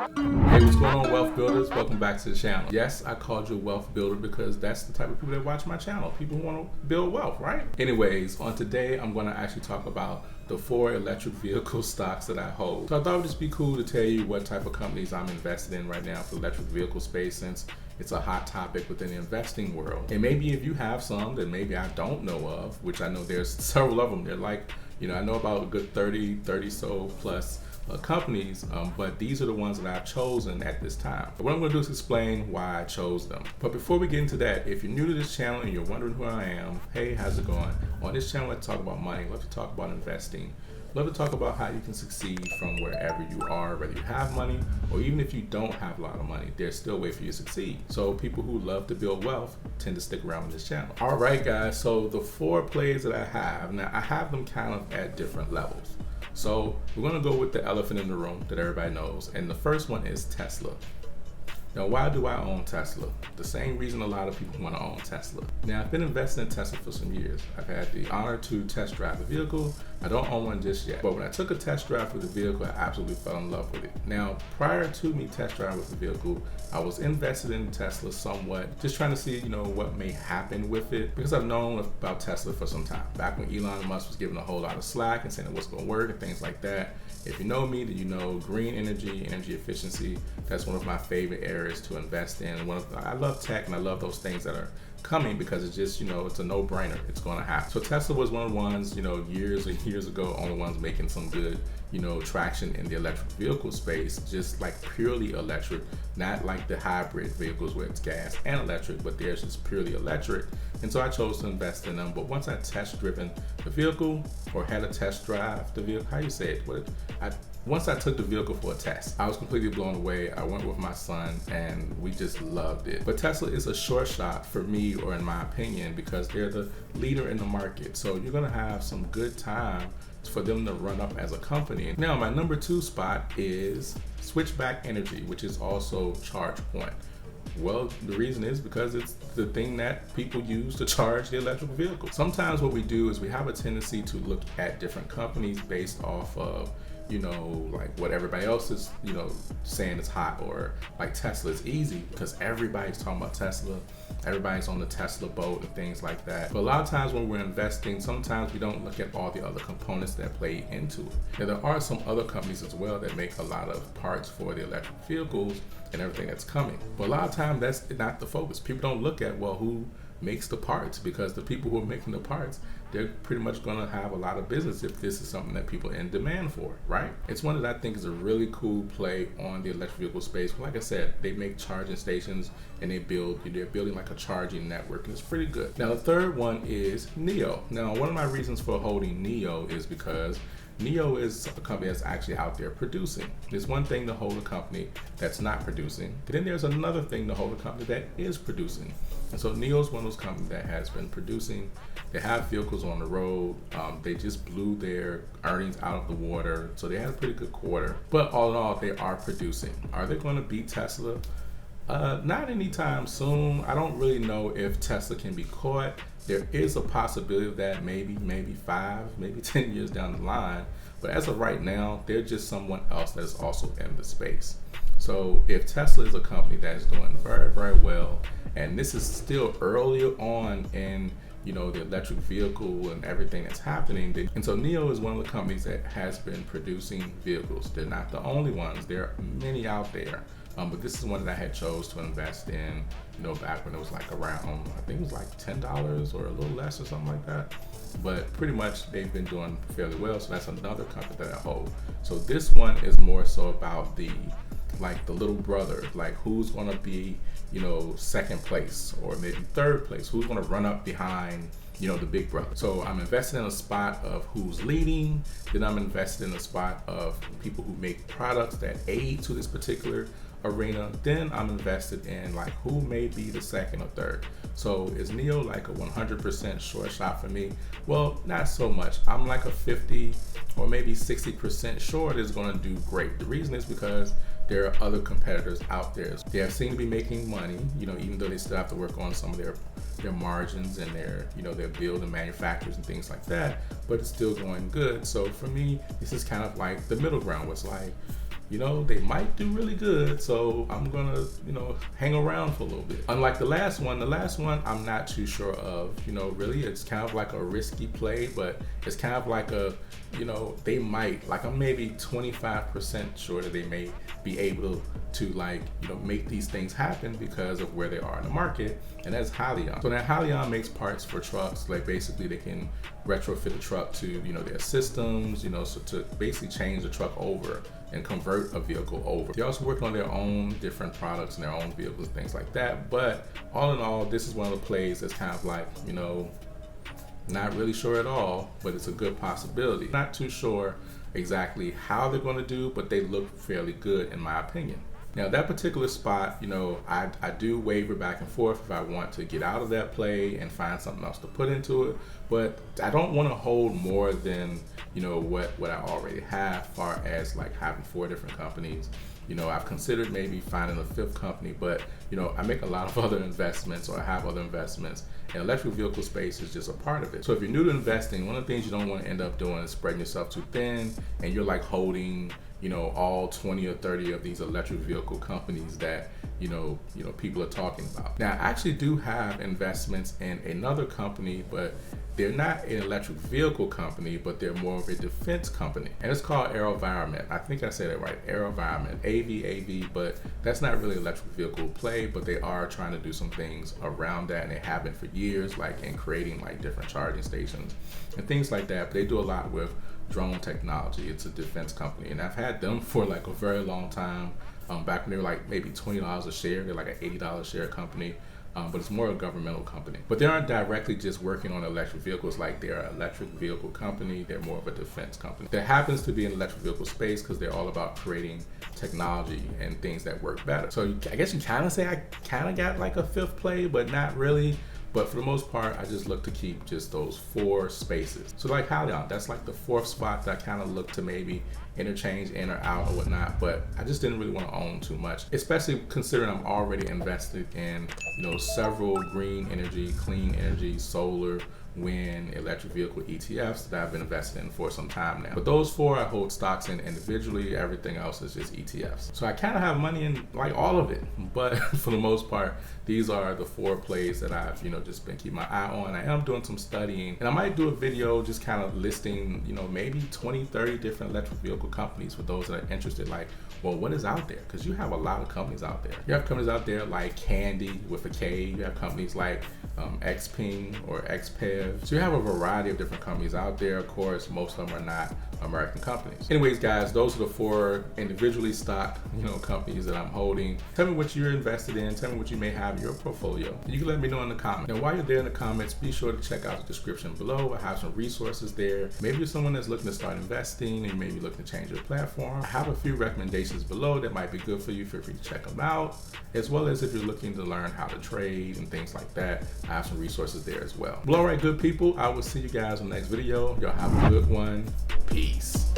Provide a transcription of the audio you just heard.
Hey, what's going on, wealth builders? Welcome back to the channel. Yes, I called you a wealth builder because that's the type of people that watch my channel. People who want to build wealth, right? Anyways, on today, I'm going to actually talk about the 4 electric vehicle stocks that I hold. So I thought it would just be cool to tell you what type of companies I'm invested in right now for the electric vehicle space, since it's a hot topic within the investing world. And maybe if you have some that maybe I don't know of, which I know there's several of them. They're like, I know about a good 30 so plus companies, but these are the ones that I've chosen at this time. But what I'm going to do is explain why I chose them. But before we get into that, if you're new to this channel and you're wondering who I am, hey, how's it going? On this channel, I talk about money, love to talk about investing, love to talk about how you can succeed from wherever you are, whether you have money or even if you don't have a lot of money, there's still a way for you to succeed. So people who love to build wealth tend to stick around with this channel. All right, guys, so the 4 plays that I have, now I have them kind of at different levels. So we're going to go with the elephant in the room that everybody knows. And the first one is Tesla. Now, why do I own Tesla? The same reason a lot of people want to own Tesla. Now, I've been investing in Tesla for some years. I've had the honor to test drive the vehicle. I don't own one just yet, but when I took a test drive with the vehicle, I absolutely fell in love with it. Now, prior to me test driving with the vehicle, I was invested in Tesla somewhat, just trying to see, what may happen with it, because I've known about Tesla for some time. Back when Elon Musk was giving a whole lot of slack and saying it wasn't going to work and things like that. If you know me, then you know green energy efficiency. That's one of my favorite areas to invest in. I love tech and I love those things that are coming because it's just, it's a no-brainer. It's going to happen. So Tesla was one of the ones, years and years ago, only ones making some good, traction in the electric vehicle space, just like purely electric, not like the hybrid vehicles where it's gas and electric, but theirs is purely electric. And so I chose to invest in them. But once I test driven the vehicle or had a test drive the vehicle, how you say it? Once I took the vehicle for a test, I was completely blown away. I went with my son and we just loved it. But Tesla is a short shot for me, or in my opinion, because they're the leader in the market. So you're gonna have some good time for them to run up as a company. Now, my number 2 spot is Switchback Energy, which is also ChargePoint. Well, the reason is because it's the thing that people use to charge the electric vehicle. Sometimes what we do is we have a tendency to look at different companies based off of like what everybody else is, saying is hot, or like Tesla is easy because everybody's talking about Tesla. Everybody's on the Tesla boat and things like that. But a lot of times when we're investing, sometimes we don't look at all the other components that play into it. Now, there are some other companies as well that make a lot of parts for the electric vehicles and everything that's coming. But a lot of times that's not the focus. People don't look at, well, who makes the parts, because the people who are making the parts, they're pretty much going to have a lot of business if this is something that people are in demand for, right? It's one that I think is a really cool play on the electric vehicle space. Like I said, they make charging stations and they're building like a charging network, and it's pretty good. Now, the third one is NIO. Now, one of my reasons for holding NIO is because NIO is a company that's actually out there producing. There's one thing to hold a company that's not producing, but then there's another thing to hold a company that is producing. And so NIO is one of those companies that has been producing. They have vehicles on the road. They just blew their earnings out of the water. So they had a pretty good quarter. But all in all, they are producing. Are they going to beat Tesla? Not anytime soon. I don't really know if Tesla can be caught. There is a possibility of that maybe 5, maybe 10 years down the line. But as of right now, they're just someone else that is also in the space. So if Tesla is a company that is doing very, very well, and this is still early on in the electric vehicle and everything that's happening. And so NIO is one of the companies that has been producing vehicles. They're not the only ones. There are many out there. But this is one that I had chose to invest in, back when it was like around, I think it was like $10 or a little less or something like that. But pretty much they've been doing fairly well. So that's another company that I hold. So this one is more so about the little brother, like who's going to be, second place or maybe third place, who's going to run up behind, the big brother. So I'm invested in a spot of who's leading, then I'm invested in a spot of people who make products that aid to this particular arena, then I'm invested in like who may be the second or third. So is NIO like a 100% short shot for me? Well, not so much. I'm like a 50 or maybe 60% short is going to do great. The reason is because there are other competitors out there. They seem to be making money, even though they still have to work on some of their margins and their build and manufacturers and things like that, but it's still going good. So for me, this is kind of like the middle ground. It's like, you know, they might do really good. So I'm gonna, you know, hang around for a little bit. Unlike the last one I'm not too sure of. You know, really, it's kind of like a risky play, but it's kind of like a, you know, they might, like I'm maybe 25% sure that they may be able to like, you know, make these things happen because of where they are in the market, and that's Hyliion. So now Hyliion makes parts for trucks. Like basically they can retrofit the truck to, you know, their systems, you know, so to basically change the truck over and convert a vehicle over. They also work on their own different products and their own vehicles, things like that. But all in all, this is one of the plays that's kind of like, you know, not really sure at all, but it's a good possibility. Not too sure exactly how they're going to do, but they look fairly good in my opinion. Now that particular spot, you know, I do waver back and forth if I want to get out of that play and find something else to put into it, but I don't want to hold more than, you know, what I already have, far as like having 4 different companies. You know, I've considered maybe finding a 5th company, but you know, I make a lot of other investments, or I have other investments, and electric vehicle space is just a part of it. So if you're new to investing, one of the things you don't want to end up doing is spreading yourself too thin, and you're like holding, you know, all 20 or 30 of these electric vehicle companies that, you know, people are talking about. Now, I actually do have investments in another company, but they're not an electric vehicle company, but they're more of a defense company. And it's called AeroVironment. I think I said it right, AeroVironment, AV, but that's not really electric vehicle play, but they are trying to do some things around that, and they have been for years, like in creating like different charging stations and things like that. But they do a lot with drone technology. It's a defense company, and I've had them for like a very long time. Back when they were like maybe $20 a share, they're like an $80 share company. But it's more a governmental company. But they aren't directly just working on electric vehicles. Like they're an electric vehicle company, they're more of a defense company. There happens to be an electric vehicle space because they're all about creating technology and things that work better. So I guess you kind of say I kind of got like a 5th play, but not really. But for the most part, I just look to keep just those 4 spaces. So like Hyliion, that's like the 4th spot that I kind of look to maybe interchange in or out or whatnot, but I just didn't really want to own too much, especially considering I'm already invested in, you know, several green energy, clean energy, solar, wind, electric vehicle ETFs that I've been invested in for some time now. But those 4 I hold stocks in individually, everything else is just ETFs. So I kind of have money in like all of it, but for the most part, these are the 4 plays that I've, you know, just been keeping my eye on. I am doing some studying, and I might do a video just kind of listing, you know, maybe 20, 30 different electric vehicle companies for those that are interested. Like, well, what is out there? Because you have a lot of companies out there. You have companies out there like Candy with a K. You have companies like Xpeng or XPEV. So you have a variety of different companies out there. Of course, most of them are not American companies. Anyways, guys, those are the 4 individually stocked, you know, companies that I'm holding. Tell me what you're invested in. Tell me what you may have in your portfolio. You can let me know in the comments. Now, while you're there in the comments, be sure to check out the description below. I have some resources there. Maybe you're someone that's looking to start investing, and you may be looking to change your platform. I have a few recommendations below that might be good for you. Feel free to check them out, as well as if you're looking to learn how to trade and things like that. I have some resources there as well. Well, all right, good people, I will see you guys in the next video. Y'all have a good one. Peace.